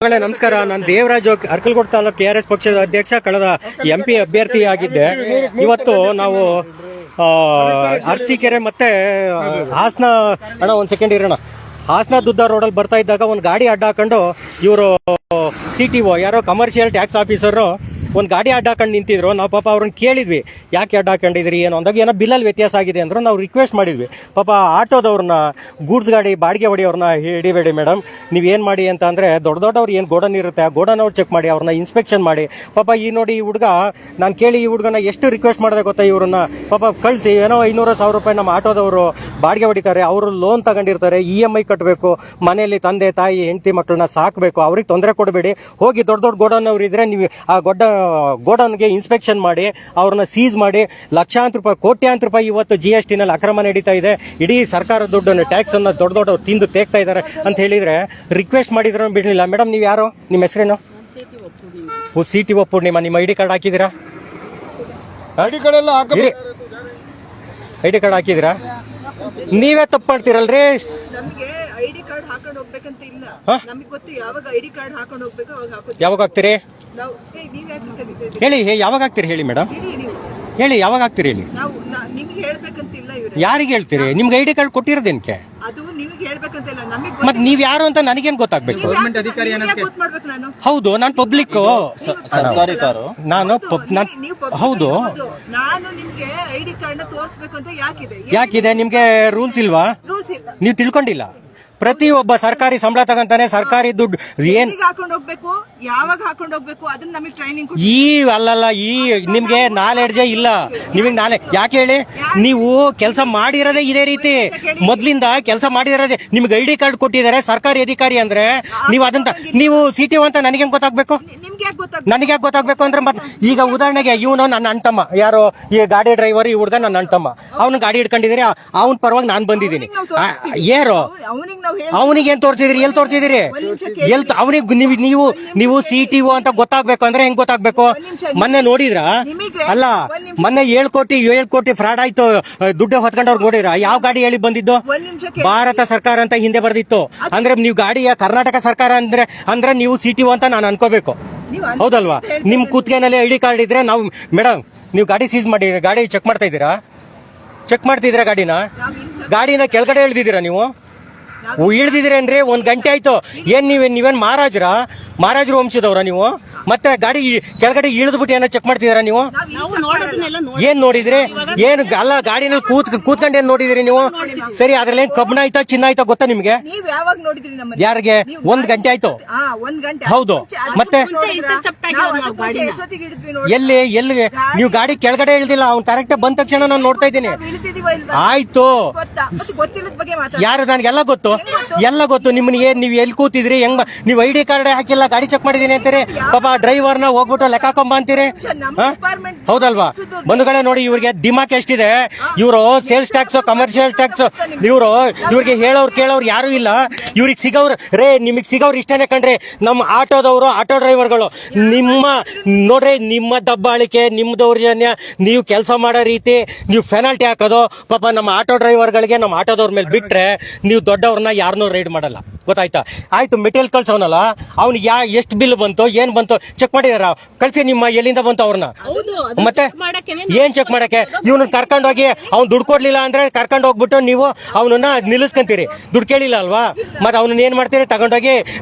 ನಮಸ್ಕಾರ. ನಾನು ದೇವರಾಜ್ ಅರ್ಕಲ್ಗೋಡ್ ತಾಲೂಕು KRS ಪಕ್ಷದ ಅಧ್ಯಕ್ಷ, ಕಳೆದ MP ಅಭ್ಯರ್ಥಿಯಾಗಿದ್ದೆ. ಇವತ್ತು ನಾವು ಅರಸೀಕೆರೆ ಮತ್ತೆ ಹಾಸನ ಒಂದ್ ಸೆಕೆಂಡ್ ಇರೋಣ. ಹಾಸನ ದುದ್ದ ರೋಡಲ್ಲಿ ಬರ್ತಾ ಇದ್ದಾಗ ಒಂದು ಗಾಡಿ ಅಡ್ಡ ಹಾಕೊಂಡು ಇವರು CTO ಯಾರೋ ಕಮರ್ಷಿಯಲ್ ಟ್ಯಾಕ್ಸ್ ಆಫೀಸರ್ ಒಂದು ಗಾಡಿ ಅಡ್ಡ ಹಾಕೊಂಡು ನಿಂತಿದ್ರು. ನಾವು ಪಾಪ ಅವ್ರನ್ನ ಕೇಳಿದ್ವಿ, ಯಾಕೆ ಅಡ್ಡ ಹಾಕೊಂಡಿದ್ರಿ ಏನು ಅಂದಾಗ ಏನೋ ಬಿಲ್ಲಲ್ಲಿ ವ್ಯತ್ಯಾಸ ಆಗಿದೆ ಅಂದ್ರು. ನಾವು ರಿಕ್ವೆಸ್ಟ್ ಮಾಡಿದ್ವಿ, ಪಾಪ ಆಟೋದವ್ರನ್ನ, ಗೂಡ್ಸ್ ಗಾಡಿ ಬಾಡಿಗೆ ಹೊಡಿಯವ್ರನ್ನ ಹಿಡಿಬೇಡಿ ಮೇಡಮ್, ನೀವೇನು ಮಾಡಿ ಅಂತ ಅಂದರೆ ದೊಡ್ಡವ್ರು ಏನು ಗೋಡನ್ ಇರುತ್ತೆ ಆ ಗೋಡನ್ ಅವ್ರು ಚೆಕ್ ಮಾಡಿ, ಅವ್ರನ್ನ ಇನ್ಸ್ಪೆಕ್ಷನ್ ಮಾಡಿ. ಪಾಪ ಈ ನೋಡಿ ಈ ಹುಡುಗ, ನಾನು ಕೇಳಿ ಈ ಹುಡುಗನ ಎಷ್ಟು ರಿಕ್ವೆಸ್ಟ್ ಮಾಡಿದೆ ಗೊತ್ತಾ, ಇವ್ರನ್ನ ಪಾಪ ಕಳಿಸಿ ಏನೋ 500,000 ರೂಪಾಯಿ ನಮ್ಮ ಆಟೋದವರು ಬಾಡಿಗೆ ಹೊಡಿತಾರೆ, ಅವರು ಲೋನ್ ತಗೊಂಡಿರ್ತಾರೆ, EMI ಕಟ್ಟಬೇಕು, ಮನೆಯಲ್ಲಿ ತಂದೆ ತಾಯಿ ಹೆಂಡತಿ ಮಕ್ಕಳನ್ನ ಸಾಕಬೇಕು, ಅವ್ರಿಗೆ ತೊಂದರೆ ಕೊಡಬೇಡಿ, ಹೋಗಿ ದೊಡ್ಡ ಗೋಡನ್ ಅವ್ರು ಇದ್ರೆ ನೀವು ಆ ಗೋಡನ್ಗೆ ಇನ್ಸ್ಪೆಕ್ಷನ್ ಮಾಡಿ ಅವ್ರನ್ನ ಸೀಸ್ ಮಾಡಿ. ಲಕ್ಷಾಂತರ ರೂಪಾಯಿ, ಕೋಟ್ಯಾಂತರ ರೂಪಾಯಿ ಇವತ್ತು GST ನಲ್ಲಿ ಅಕ್ರಮ ನಡೀತಾ ಇದೆ. ಇಡೀ ಸರ್ಕಾರ ದುಡ್ಡನ್ನು ಟ್ಯಾಕ್ಸ್ ಅನ್ನ ದೊಡ್ಡವ್ರು ತಿಂದು ತೇಗ್ತಾ ಇದ್ದಾರೆ ಅಂತ ಹೇಳಿದ್ರೆ ರಿಕ್ವೆಸ್ಟ್ ಮಾಡಿದ್ರು ಬಿಡ್ಲಿಲ್ಲ. ಮೇಡಮ್ ನೀವು ಯಾರು, ನಿಮ್ಮ ಹೆಸರೇನು? CTO ಪೂರ್ಣಿಮಾ. ನಿಮ್ಮ ID ಕಾರ್ಡ್ ಹಾಕಿದಿರಾ? ID ಕಾರ್ಡ್ ಹಾಕಿದಿರಾ? ನೀವೇ ತಪ್ಪು ಮಾಡ್ತೀರಲ್ರಿ. ನಮಗೆ ID ಕಾರ್ಡ್ ಹಾಕೊಂಡು ಹೋಗ್ಬೇಕಂತ ಇಲ್ಲ, ನಮಗೆ ಗೊತ್ತು ಯಾವಾಗ ID ಕಾರ್ಡ್ ಹಾಕೊಂಡು ಹೋಗ್ಬೇಕು ಅವಾಗ ಹಾಕೋದು. ಯಾವಾಗ ಹಾಕ್ತೀರಿ ಹೇಳಿ, ಯಾವಾಗ ಹಾಕ್ತೀರಿ ಹೇಳಿ ಮೇಡಮ್, ಹೇಳಿ ಯಾವಾಗ ಹಾಕ್ತೀರಿ ಹೇಳಿ. ನಾವು ನಿಮ್ಗೆ ಹೇಳ್ಬೇಕಂತಿಲ್ಲ, ಇವ್ರೆ ಯಾರಿಗೆ ಹೇಳ್ತೀರಿ? ನಿಮ್ಗೆ ID ಕಾರ್ಡ್ ಕೊಟ್ಟಿರೋದೇನಕ್ಕೆ? ಅದು ನಿಮ್ಗೆ ಹೇಳ್ಬೇಕಂತಿಲ್ಲ, ನಮಗೆ ಮತ್ ನೀವ್ ಯಾರು ಅಂತ ನನಗೇನ್ ಗೊತ್ತಾಗ್ಬೇಕು? ಗೌರ್ಮೆಂಟ್ ಅಧಿಕಾರಿ ಗೊತ್ತಾಗ್ಬೇಕು. ನಾನು ಹೌದು, ನಾನು ಪಬ್ಲಿಕ್, ನಾನು ಹೌದು. ನಾನು ನಿಮ್ಗೆ ID ಕಾರ್ಡ್ ನ ತೋರಿಸ್ಬೇಕಂತ ಯಾಕಿದೆ? ನಿಮ್ಗೆ ರೂಲ್ಸ್ ಇಲ್ವಾ? ರೂಲ್ಸ್ ಇಲ್ಲ, ನೀವು ತಿಳ್ಕೊಂಡಿಲ್ಲ. ಪ್ರತಿಯೊಬ್ಬ ಸರ್ಕಾರಿ ಸಂಬಳ ತಗೊಂತಾನೆ, ಸರ್ಕಾರಿ ದುಡ್ಡು ಏನ್ ಹಾಕೊಂಡು ಹೋಗ್ಬೇಕು, ಯಾವಾಗ ಹಾಕೊಂಡು ಹೋಗ್ಬೇಕು ಅದನ್ನ ನಮಗೆ ಟ್ರೈನಿಂಗ್ ಅಲ್ಲಲ್ಲ, ನಿಮ್ಗೆ ನಾಲೆಡ್ಜೇ ಇಲ್ಲ. ನಿಮಗೆ ಯಾಕೆ ಹೇಳಿ? ನೀವು ಕೆಲಸ ಮಾಡಿರೋದೇ ಇದೇ ರೀತಿ, ಮೊದ್ಲಿಂದ ಕೆಲಸ ಮಾಡಿರೋದೇ. ನಿಮ್ಗೆ ID ಕಾರ್ಡ್ ಕೊಟ್ಟಿದ್ದಾರೆ ಸರ್ಕಾರಿ ಅಧಿಕಾರಿ ಅಂದ್ರೆ ನೀವು ಅದನ್ನ ನೀವು CTO ಅಂತ ನನಗೆ ಹೆಂಗ್ ಗೊತ್ತಾಗ್ಬೇಕು? ನನಗೆ ಯಾಕೆ ಗೊತ್ತಾಗ್ಬೇಕು ಅಂದ್ರೆ, ಮತ್ತೆ ಈಗ ಉದಾಹರಣೆಗೆ ಇವನು ನನ್ನ ಅಣ್ತಮ್ಮ, ಯಾರು ಈ ಗಾಡಿ ಡ್ರೈವರ್, ಈ ಹುಡುಗ ನನ್ನ ಅಣ್ತಮ್ಮ, ಅವ್ನು ಗಾಡಿ ಹಿಡ್ಕೊಂಡಿದ್ರೆ ಅವನ ಪರವಾಗಿ ನಾನು ಬಂದಿದ್ದೀನಿ. ಏರು ಅವನಿಗೆ ಏನ್ ತೋರಿಸಿದ್ರಿ? ಎಲ್ಲಿ ತೋರಿಸಿದಿರಿ? ಅವನಿಗೆ ನೀವು CTO ಅಂತ ಗೊತ್ತಾಗ್ಬೇಕು ಅಂದ್ರೆ ಹೆಂಗ್ ಗೊತ್ತಾಗ್ಬೇಕು? ಮೊನ್ನೆ ನೋಡಿದ್ರ? ಅಲ್ಲ, ಮೊನ್ನೆ 7 ಕೋಟಿ ಫ್ರಾಡ್ ಆಯ್ತು, ದುಡ್ಡು ಹೊತ್ಕೊಂಡವ್ರು ನೋಡಿದ್ರ? ಯಾವ ಗಾಡಿ ಹೇಳಿ ಬಂದಿದ್ದು? ಭಾರತ ಸರ್ಕಾರ ಅಂತ ಹಿಂದೆ ಬರ್ದಿತ್ತು. ಅಂದ್ರೆ ನೀವು ಗಾಡಿಯ ಕರ್ನಾಟಕ ಸರ್ಕಾರ ಅಂದ್ರೆ ನೀವು CTO ಅಂತ ನಾನು ಅನ್ಕೋಬೇಕು, ಹೌದಲ್ವಾ? ನಿಮ್ ಕುತ್ತಿಗೆನಲ್ಲಿ ID ಕಾರ್ಡ್ ಇದ್ರೆ ನಾವು, ಮೇಡಮ್ ನೀವು ಗಾಡಿ ಸೀಸ್ ಮಾಡಿ, ಗಾಡಿ ಚೆಕ್ ಮಾಡ್ತಾ ಇದ್ದೀರಾ? ಗಾಡಿನ ಕೆಳಗಡೆ ಇಳ್ದಿದ್ದೀರಾ? ನೀವು ಇಳ್ದಿದ್ದೀರೇನ್ರಿ? 1 ಗಂಟೆ ಆಯ್ತು. ನೀವೇನ್ ಮಹಾರಾಜರು ವಂಶದವ್ರ ನೀವು? ಮತ್ತೆ ಗಾಡಿ ಕೆಳಗಡೆ ಇಳಿದ್ಬಿಟ್ಟು ಏನೋ ಚೆಕ್ ಮಾಡ್ತಿದ್ದೀರಾ ನೀವು? ಏನ್ ನೋಡಿದ್ರಿ? ಏನ್ ಅಲ್ಲ, ಗಾಡಿನಲ್ಲಿ ಕೂತ್ಕೊಂಡು ಏನ್ ನೋಡಿದ್ರಿ ನೀವು? ಸರಿ, ಅದ್ರಲ್ಲಿ ಏನ್ ಕಬ್ಬಣ ಆಯ್ತಾ ಚಿನ್ನ ಆಯ್ತಾ ಗೊತ್ತಾ ನಿಮ್ಗೆ? ಯಾರಿಗೆ? 1 ಗಂಟೆ ಆಯ್ತು. ಹೌದು, ಮತ್ತೆ ಎಲ್ಲಿ ನೀವು ಗಾಡಿ ಕೆಳಗಡೆ ಇಳ್ದಿಲ್ಲ, ಅವ್ನು ಕರೆಕ್ಟ್ ಬಂದ ತಕ್ಷಣ ನಾನು ನೋಡ್ತಾ ಇದ್ದೀನಿ. ಆಯ್ತು, ಯಾರು? ನನ್ಗೆಲ್ಲ ಗೊತ್ತು, ಎಲ್ಲ ಗೊತ್ತು. ನಿಮ್ಗೆ ನೀವು ಎಲ್ಲಿ ಕೂತಿದ್ರಿ, ಹೆಂಗ್ ನೀವು ID ಕಾರ್ಡ್ ಹಾಕಿಲ್ಲ, ಗಾಡಿ ಚೆಕ್ ಮಾಡಿದೀನಿ ಅಂತೀರಿ. ಪಾಪ ಡ್ರೈವರ್ನ ಹೋಗ್ಬಿಟ್ಟು ಲೆಕ್ಕ ಹಾಕೊಂಬ ಅಂತೀರಿ, ಹೌದಲ್ವಾ? ಬಂಧುಗಳೇ ನೋಡಿ, ಇವ್ರಿಗೆ ದಿಮಾಕ್ ಎಷ್ಟಿದೆ. ಇವರು ಸೇಲ್ಸ್ ಟ್ಯಾಕ್ಸ್, ಕಮರ್ಷಿಯಲ್ ಟ್ಯಾಕ್ಸ್, ಇವ್ರಿಗೆ ಹೇಳೋರು ಕೇಳೋರು ಯಾರು ಇಲ್ಲ. ಇವ್ರಿಗೆ ನಿಮಗೆ ಸಿಗೋರು ಇಷ್ಟನೇ ಕಣ್ರಿ, ನಮ್ಮ ಆಟೋದವರು, ಆಟೋ ಡ್ರೈವರ್ಗಳು. ನೋಡ್ರಿ, ನಿಮ್ಮ ದಬ್ಬಾಳಿಕೆ, ನಿಮ್ಮ ದೌರ್ಜನ್ಯ, ನೀವು ಕೆಲಸ ಮಾಡೋ ರೀತಿ, ನೀವು ಪೆನಾಲ್ಟಿ ಹಾಕೋದು, ಪಾಪ ನಮ್ಮ ಆಟೋ ಡ್ರೈವರ್ಗಳಿಗೆ, ನಮ್ಮ ಆಟೋದವ್ರ ಮೇಲೆ ಬಿಟ್ರೆ ನೀವು ದೊಡ್ಡವ್ರನ್ನ ಯಾರನ್ನೂ ರೈಡ್ ಮಾಡಲ್ಲ, ಗೊತ್ತಾಯ್ತಾ? ಆಯ್ತು, ಮೆಟೀರಿಯಲ್ ಕಳ್ಸೋನಲ್ಲ, ಅವ್ನಿಗೆ ಎಷ್ಟು ಬಿಲ್ ಬಂತು, ಏನ್ ಬಂತು ಚೆಕ್ ಮಾಡಿದಾರ? ಕಳ್ಸಿ, ನಿಮ್ಮ ಎಲ್ಲಿಂದ ಬಂತು ಅವ್ರನ್ನ? ಮತ್ತೆ ಏನ್ ಚೆಕ್ ಮಾಡಕ್ಕೆ? ಇವನು ಕರ್ಕೊಂಡೋಗಿ ಅವ್ನು ದುಡ್ಡು ಕೊಡ್ಲಿಲ್ಲ ಅಂದ್ರೆ ಕರ್ಕೊಂಡು ಹೋಗ್ಬಿಟ್ಟು ನೀವು ಅವನನ್ನ ನಿಲ್ಲಿಸ್ಕೊಂತೀರಿ. ದುಡ್ಡು ಕೇಳಿಲ್ಲ ಅಲ್ವಾ? ಮತ್ತೆ ಅವನನ್ನ ಏನ್ ಮಾಡ್ತೀರಿ? ತಗೊಂಡೋಗಿ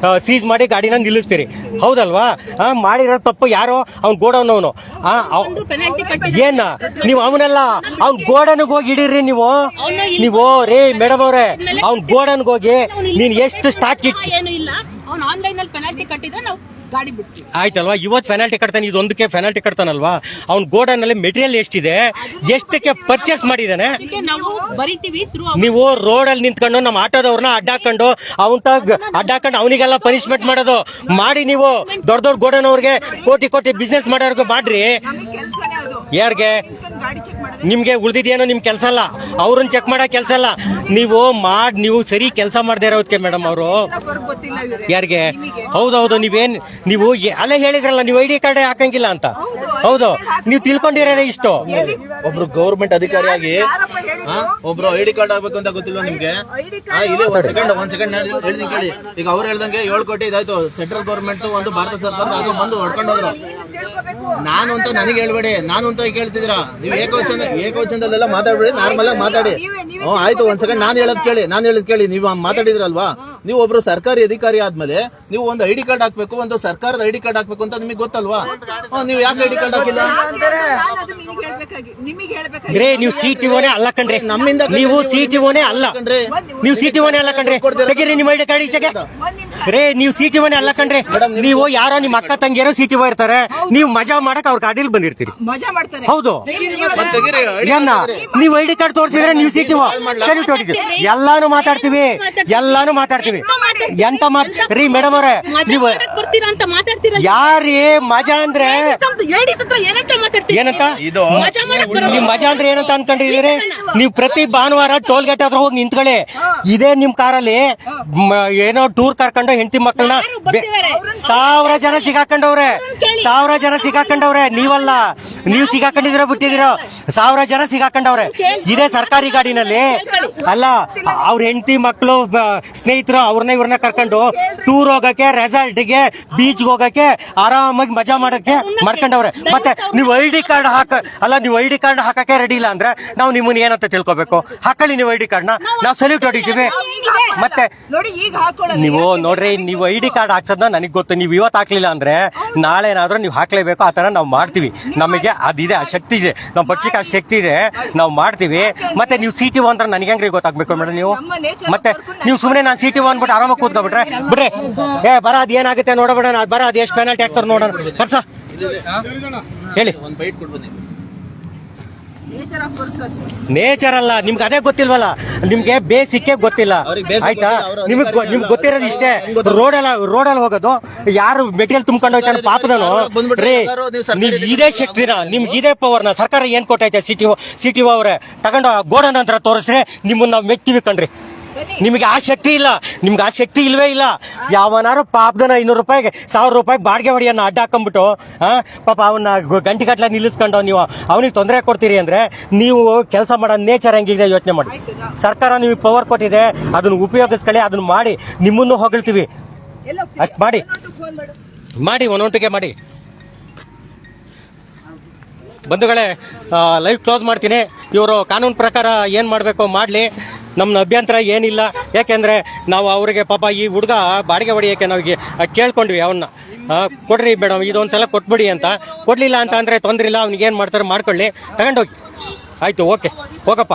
ಸೀಸ್ ಮಾಡಿ ಗಾಡಿನ ನಿಲ್ಲಿಸ್ತೀರಿ, ಹೌದಲ್ವಾ? ಮಾಡಿರೋ ತಪ್ಪು ಯಾರು? ಅವ್ನ್ ಗೋಡೌನವನು. ಏನ ನೀವು ಅವನೆಲ್ಲ ಅವ್ನ್ ಗೋಡನ್ಗೆ ಹೋಗಿ ಹಿಡೀರಿ ನೀವು ರೇ ಮೇಡಮ್ ಅವ್ರೆ, ಅವ್ನ್ ಗೋಡನ್ಗೆ ಹೋಗಿ ನೀನ್ ಎಷ್ಟು ಸ್ಟಾಕ್ ಆಯ್ತಲ್ವಾ? ಇವತ್ತು ಪೆನಾಲ್ಟಿ ಕಟ್ತಾನೆ, ಇದೊಂದಕ್ಕೆ ಪೆನಾಲ್ಟಿ ಕಟ್ತಾನಲ್ವಾ? ಅವ್ನ್ ಗೋಡನ್ ನಲ್ಲಿ ಮೆಟೀರಿಯಲ್ ಎಷ್ಟಿದೆ, ಎಷ್ಟಕ್ಕೆ ಪರ್ಚೇಸ್ ಮಾಡಿದಾನೆ? ನೀವು ರೋಡ್ ಅಲ್ಲಿ ನಿಂತ್ಕೊಂಡು ನಮ್ಮ ಆಟೋದವ್ರನ್ನ ಅಡ್ಡಾಕೊಂಡು ಅವನಿಗೆಲ್ಲ ಪನಿಷ್ಮೆಂಟ್ ಮಾಡೋದು ಮಾಡಿ. ನೀವು ದೊಡ್ಡ ಗೋಡನ್ ಅವ್ರಿಗೆ ಕೋಟಿ ಬಿಸ್ನೆಸ್ ಮಾಡೋರ್ಗೆ ಮಾಡ್ರಿ. ಯಾರಿಗೆ? ನಿಮ್ಗೆ ಉಳಿದಿದೇನೋ ನಿಮ್ ಕೆಲಸ ಅಲ್ಲ, ಅವ್ರನ್ನ ಚೆಕ್ ಮಾಡೋ ಕೆಲಸ ಅಲ್ಲ. ನೀವು ಸರಿ ಕೆಲಸ ಮಾಡದೇ ಇರೋದಕ್ಕೆ ಮೇಡಮ್ ಅವರು ಗೊತ್ತಿಲ್ಲ ಇವ್ರೆ. ಯಾರಿಗೆ ಹೌದೌದು ನೀವು ಅಲ್ಲೇ ಹೇಳಿದ್ರಲ್ಲ ನೀವು ಐಡಿ ಕಾರ್ಡ್ ಹಾಕಂಗಿಲ್ಲ ಅಂತ. ಹೌದು, ನೀವು ತಿಳ್ಕೊಂಡಿರೋದೇ ಇಷ್ಟು. ಒಬ್ರು ಗೌರ್ಮೆಂಟ್ ಅಧಿಕಾರಿಯಾಗಿ ಯಾರಪ್ಪ ಹೇಳಿದ್ರು? ಒಬ್ರು ಐಡಿ ಕಾರ್ಡ್ ಆಗ್ಬೇಕು ಅಂತ ಗೊತ್ತಿಲ್ಲ ನಿಮ್ಗೆ? ಐಡಿ ಇದೇ ಒಂದ್ ಸೆಕೆಂಡ್ ಹೇಳ್ತೀನಿ ಕೇಳಿ. ಈಗ ಅವ್ರು ಹೇಳ್ದಂಗೆ 7 ಕೋಟಿ ಇದಾಯ್ತು, ಸೆಂಟ್ರಲ್ ಗೌರ್ಮೆಂಟ್ ಒಂದು ಭಾರತ ಸರ್ಕಾರದ ಆಗ ಬಂದು ಹೊಡ್ಕೊಂಡು ಹೋದ್ರು. ತಿಳ್ಕೊಬೇಕು. ನಾನು ಅಂತ ನನಗೆ ಹೇಳ್ಬೇಡಿ, ನಾನು ಅಂತ ಕೇಳ್ತಿದ್ದೀರಾ ನೀವು. ಏಕವಚನದಲ್ಲೆಲ್ಲ ಮಾತಾಡ್ಬೇಡಿ, ನಾರ್ಮಲ್ ಆಗಿ ಮಾತಾಡಿ. ಆಯ್ತು, ಒಂದ್ ಸೆಕೆಂಡ್ ನಾನು ಹೇಳೋದ್ ಕೇಳಿ. ನೀವು ಮಾತಾಡಿದ್ರಲ್ವಾ, ನೀವು ಒಬ್ರು ಸರ್ಕಾರಿ ಅಧಿಕಾರಿ ಆದ್ಮೇಲೆ ನೀವು ಒಂದು ಐಡಿ ಕಾರ್ಡ್ ಹಾಕ್ಬೇಕು, ಒಂದು ಸರ್ಕಾರದ ಐಡಿ ಕಾರ್ಡ್ ಹಾಕ್ಬೇಕು ಅಂತ ನಿಮಗೆ ಗೊತ್ತಲ್ವಾ? ನೀವು ಯಾಕೆ ಐಡಿ ಕಾರ್ಡ್ ಹಾಕಿಲ್ಲ? ನಿಮಗೆ ಹೇಳ್ಬೇಕಾಗಿ ರೇ ನೀವು ಸಿಟಿಒನೇ ಅಲ್ಲ ಕಣ್ರಿ, ನಮ್ಮಿಂದ ನೀವು ಸಿಟಿಒನೇ ಅಲ್ಲ, ನೀವು ಸಿಟಿಒನೇ ಅಲ್ಲ ಕಣ್ರಿ. ತೆಗೀರಿ ನಿಮ್ಮ ಐಡಿ ಕಾರ್ಡ್ ಈಚೆಗೆ. ರೇ ನೀವು ಸಿಟಿಒನೇ ಅಲ್ಲ ಕಣ್ರಿ. ನೀವು ಯಾರೋ ನಿಮ್ಮ ಅಕ್ಕ ತಂಗಿಯರೋ ಸಿಟಿಒ ಇರ್ತಾರೆ, ನೀವು ಮಜಾ ಮಾಡಕ್ ಅವ್ರ ಗಾಡಿಲಿ ಬಂದಿರ್ತೀರಿ. ಮಜಾ ಮಾಡ್ತಾರೆ. ಹೌದು, ತೆಗೀರಿ, ಏನ ನೀವು ಐಡಿ ಕಾರ್ಡ್ ತೋರಿಸಿದ್ರೆ ನೀವು ಸಿಟಿಒ ಸರಿ ಹೊಡಿತೀವಿ. ಎಲ್ಲಾನು ಮಾತಾಡ್ತೀವಿ. ಎಂತ ರೀ ಮೇಡಮ್ ಅವರೇ, ನೀವು ಯಾರೇ ಮಜಾ ಅಂದ್ರೆ ಏನಂತ ನಿಮ್ ಮಜಾ ಅಂದ್ರೆ ಏನಂತ ಅನ್ಕೊಂಡಿದ್ದೀರಿ? ನೀವು ಪ್ರತಿ ಭಾನುವಾರ ಟೋಲ್ ಗೇಟ್ ಹತ್ರ ಹೋಗಿ ನಿಂತ್ಕೊಳ್ಳಿ. ಇದೇ ನಿಮ್ ಕಾರಲ್ಲಿ ಏನೋ ಟೂರ್ ಕರ್ಕೊಂಡು ಹೆಂಡತಿ ಮಕ್ಕಳನ್ನ 1000 ಜನ ಸಿಗಾಕೊಂಡವ್ರೆ. ನೀವಲ್ಲ, ನೀವು ಸಿಗಾಕೊಂಡಿದಿರ ಬಿಟ್ಟಿದಿರೋ 1000 ಜನ ಸಿಗಾಕೊಂಡವ್ರೆ ಇದೇ ಸರ್ಕಾರಿ ಗಾಡಿನಲ್ಲಿ. ಅಲ್ಲ, ಅವ್ರ ಹೆಂಡತಿ ಮಕ್ಕಳು ಸ್ನೇಹಿತರು ಇವ್ರನ್ನ ಕರ್ಕೊಂಡು ಟೂರ್ ಹೋಗಕ್ಕೆ, ರೆಸಾರ್ಟ್ಗೆ, ಬೀಚ್ ಹೋಗಕ್ಕೆ, ಆರಾಮಾಗಿ ಮಜಾ ಮಾಡಕ್ಕೆ ಮಾಡ್ಕೊಂಡವ್ರೆ. ಮತ್ತೆ ನೀವು ಐಡಿ ಕಾರ್ಡ್ ಹಾಕಕ್ಕೆ ರೆಡಿ ಇಲ್ಲ ಅಂದ್ರೆ ನಾವು ನಿಮ್ಮನ್ನ ಏನಂತ ತಿಳ್ಕೊಬೇಕು? ಹಾಕೊಳ್ಳಿ ನೀವು ಐಡಿ ಕಾರ್ಡ್ ನ, ನಾವು ಸಲ್ಯೂಟ್ ಹೊಡಿತೀವಿ. ಮತ್ತೆ ನೋಡಿ ಈಗ ಹಾಕೊಳ್ಳೋದು. ನೀವು ನೋಡ್ರಿ, ನೀವು ಐಡಿ ಕಾರ್ಡ್ ಹಾಕ್ಸೋದನ್ನ ನನಗೆ ಗೊತ್ತು. ನೀವು ಇವತ್ತು ಹಾಕ್ಲಿಲ್ಲ ಅಂದ್ರೆ ನಾಳೆ ಏನಾದ್ರೂ ನೀವು ಹಾಕ್ಲೇಬೇಕು. ಆ ತರ ನಾವು ಮಾಡ್ತೀವಿ. ನಮಗೆ ಅದಿದೆ, ಆ ಶಕ್ತಿ ಇದೆ, ನಮ್ಮ ಪಕ್ಷಕ್ಕೆ ಆ ಶಕ್ತಿ ಇದೆ, ನಾವು ಮಾಡ್ತೀವಿ. ಮತ್ತೆ ನೀವು ಸಿಟಿಒ ಅಂದ್ರೆ ನನಗೆ ಹೆಂಗ್ರಿ ಗೊತ್ತಾಗ್ಬೇಕು ಮೇಡಮ್? ನೀವು ಮತ್ತೆ ನೀವು ಸುಮ್ಮನೆ ನಾನು ಸಿಟಿಒ ಅಂದ್ಬಿಟ್ಟು ಆರಾಮಾಗಿ ಕೂತ್ಕೊಬಿಟ್ರೆ ಬಿಡ್ರಿ, ಬರ ಅದ್ ಏನಾಗುತ್ತೆ ನೋಡಬೇಡ, ಬರ ಅದ್ ಎಷ್ಟು ಪೆನಾಲ್ಟಿ ಹಾಕ್ತಾರೆ ನೋಡೋಣ. ಬರ್ಸ ಹೇಳಿ. ಒಂದ್ ಬೈಟ್ ಕೊಡ್ಬನ್ನಿ. ನೇಚರ್ ಅಲ್ಲ, ನಿಮ್ಗೆ ಅದೇ ಗೊತ್ತಿಲ್ವಲ್ಲ, ನಿಮ್ಗೆ ಬೇಸಿಕ್ ಗೊತ್ತಿಲ್ಲ. ಆಯ್ತಾ? ನಿಮ್ಗೆ ಗೊತ್ತಿರೋದು ಇಷ್ಟೇ. ರೋಡಲ್ಲಿ ಹೋಗೋದು, ಯಾರು ಮೆಟೀರಿಯಲ್ ತುಂಬ್ಕೊಂಡು ಹೋಗ್ತಾನೆ ಪಾಪದನು. ರೇ ನೀವ್ ಇದೇ ಶಕ್ತಿನ, ನಿಮ್ಗೆ ಇದೇ ಪವರ್ನ ಸರ್ಕಾರ ಏನ್ ಕೊಟ್ಟೈತೆ? ಸಿಟಿಒ ಅವ್ರೆ ತಗೊಂಡು ಗೋಡನ್ ಹತ್ರ ತೋರಿಸ್ರೆ ನಿಮ್ಮನ್ನ ನಾವು ಮೆಚ್ತೀವಿ ಕಣ್ರಿ. ನಿಮಗೆ ಆ ಶಕ್ತಿ ಇಲ್ಲ, ನಿಮ್ಗೆ ಆ ಶಕ್ತಿ ಇಲ್ವೇ ಇಲ್ಲ. ಯಾವನಾರು ಪಾಪದನ 500 ರೂಪಾಯಿಗೆ 1000 ರೂಪಾಯಿ ಬಾಡಿಗೆ ಹೊಡಿಯನ್ನ ಅಡ್ಡ ಹಾಕೊಂಡ್ಬಿಟ್ಟು ಪಾಪ ಅವನ್ನ ಗಂಟೆಗಟ್ಲೆ ನಿಲ್ಲಿಸ್ಕೊಂಡು ನೀವು ಅವನಿಗೆ ತೊಂದರೆ ಕೊಡ್ತೀರಿ ಅಂದ್ರೆ ನೀವು ಕೆಲಸ ಮಾಡೋ ನೇಚರ್ ಹೆಂಗಿದೆ ಯೋಚನೆ ಮಾಡಿ. ಸರ್ಕಾರ ನಿಮಗೆ ಪವರ್ ಕೊಟ್ಟಿದೆ, ಅದನ್ನ ಉಪಯೋಗಿಸ್ಕೊಳ್ಳಿ, ಅದನ್ನ ಮಾಡಿ. ನಿಮ್ಮನ್ನು ಹೊಗಳ್ತೀವಿ, ಅಷ್ಟ್ ಮಾಡಿ ಒಂದೊಂಟಿಗೆ ಮಾಡಿ. ಬಂಧುಗಳೇ, ಲೈವ್ ಕ್ಲೋಸ್ ಮಾಡ್ತೀನಿ. ಇವರು ಕಾನೂನು ಪ್ರಕಾರ ಏನ್ ಮಾಡಬೇಕು ಮಾಡಲಿ, ನಮ್ಮ ಅಭ್ಯಂತರ ಏನಿಲ್ಲ. ಯಾಕೆಂದ್ರೆ ನಾವು ಅವರಿಗೆ ಪಾಪ ಈ ಹುಡುಗ ಬಾಡಿಗೆ ಹೊಡಿಯೋಕೆ ನಾವು ಕೇಳ್ಕೊಂಡ್ವಿ ಅವನ್ನ, ಕೊಡ್ರಿ ಮೇಡಮ್ ಇದೊಂದ್ಸಲ ಕೊಟ್ಬಿಡಿ ಅಂತ. ಕೊಡ್ಲಿಲ್ಲ ಅಂತ ಅಂದ್ರೆ ತೊಂದ್ರೆ ಇಲ್ಲ, ಅವ್ನಿಗೆ ಏನ್ ಮಾಡ್ತಾರೆ ಮಾಡ್ಕೊಳ್ಳಿ, ತಗೊಂಡೋಗಿ. ಆಯ್ತು, ಓಕೆ, ಹೋಗಪ್ಪ.